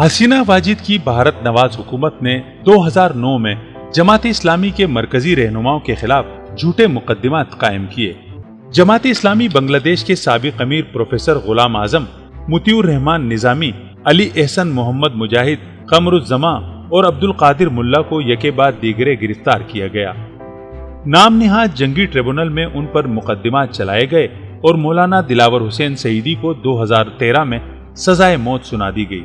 حسینہ واجد کی بھارت نواز حکومت نے 2009 میں جماعت اسلامی کے مرکزی رہنماؤں کے خلاف جھوٹے مقدمات قائم کیے۔ جماعت اسلامی بنگلہ دیش کے سابق امیر پروفیسر غلام اعظم، مطیع الرحمان نظامی، علی احسن محمد مجاہد، قمر الزماں اور عبد القادر ملا کو یکے بعد دیگرے گرفتار کیا گیا۔ نام نہاد جنگی ٹریبونل میں ان پر مقدمات چلائے گئے اور مولانا دلاور حسین سعیدی کو 2013 میں سزائے موت سنا دی گئی۔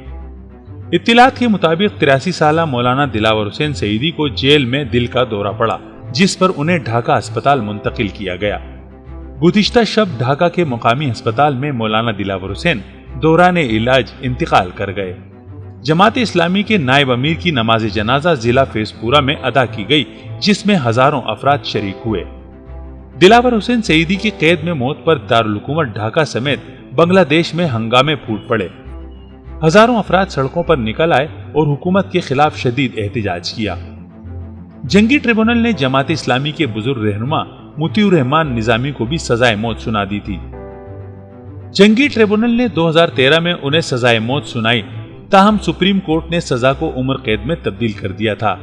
اطلاعات کے مطابق 83 سالہ مولانا دلاور حسین سعیدی کو جیل میں دل کا دورہ پڑا، جس پر انہیں ڈھاکہ اسپتال منتقل کیا گیا۔ گزشتہ شب ڈھاکہ کے مقامی ہسپتال میں مولانا دلاور حسین دوران علاج انتقال کر گئے۔ جماعت اسلامی کے نائب امیر کی نماز جنازہ ضلع فیض پورہ میں ادا کی گئی، جس میں ہزاروں افراد شریک ہوئے۔ دلاور حسین سعیدی کی قید میں موت پر دارالحکومت ڈھاکہ سمیت بنگلہ دیش میں ہنگامے پھوٹ پڑے۔ ہزاروں افراد سڑکوں پر نکل آئے اور حکومت کے خلاف شدید احتجاج کیا۔ جنگی ٹریبونل نے جماعت اسلامی کے بزرگ رہنما مطیع الرحمان نظامی کو بھی سزائے موت سنا دی تھی۔ جنگی ٹریبونل نے 2013 میں انہیں سزائے موت سنائی، تاہم سپریم کورٹ نے سزا کو عمر قید میں تبدیل کر دیا تھا۔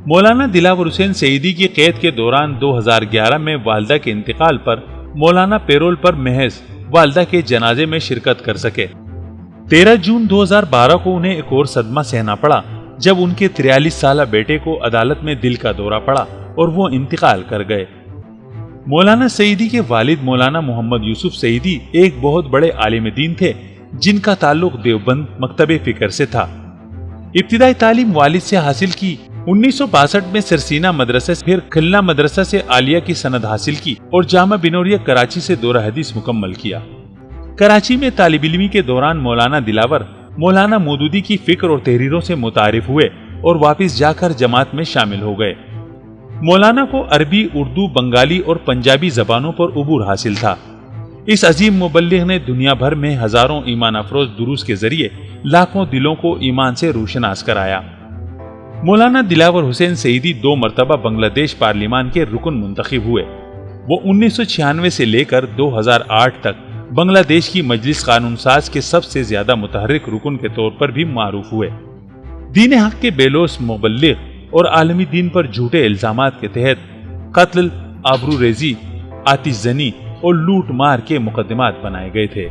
مولانا دلاور حسین سعیدی کی قید کے دوران 2011 میں والدہ کے انتقال پر مولانا پیرول پر محض والدہ کے جنازے میں شرکت کر سکے۔ 13 جون 2012 کو انہیں ایک اور صدمہ سہنا پڑا جب ان کے 43 سالہ بیٹے کو عدالت میں دل کا دورہ پڑا اور وہ انتقال کر گئے۔ مولانا سعیدی کے والد مولانا محمد یوسف سعیدی ایک بہت بڑے عالم دین تھے، جن کا تعلق دیوبند مکتب فکر سے تھا۔ ابتدائی تعلیم والد سے حاصل کی۔ 1962 میں سرسینہ مدرسہ سے، پھر کھلنا مدرسہ سے عالیہ کی سند حاصل کی اور جامعہ بنوریہ کراچی سے دورہ حدیث مکمل کیا۔ کراچی میں طالب علمی کے دوران مولانا دلاور مولانا مودودی کی فکر اور تحریروں سے متعارف ہوئے اور واپس جا کر جماعت میں شامل ہو گئے۔ مولانا کو عربی، اردو، بنگالی اور پنجابی زبانوں پر عبور حاصل تھا۔ اس عظیم مبلغ نے دنیا بھر میں ہزاروں ایمان افروز دروس کے ذریعے لاکھوں دلوں کو ایمان سے روشناس کرایا۔ مولانا دلاور حسین سعیدی 2 مرتبہ بنگلہ دیش پارلیمان کے رکن منتخب ہوئے۔ وہ 1996 سے لے کر 2008 تک بنگلہ دیش کی مجلس قانون ساز کے سب سے زیادہ متحرک رکن کے طور پر بھی معروف ہوئے۔ دین حق کے بے لوث مبلغ اور عالمی دین پر جھوٹے الزامات کے تحت قتل، آبروریزی، آتش زنی اور لوٹ مار کے مقدمات بنائے گئے تھے۔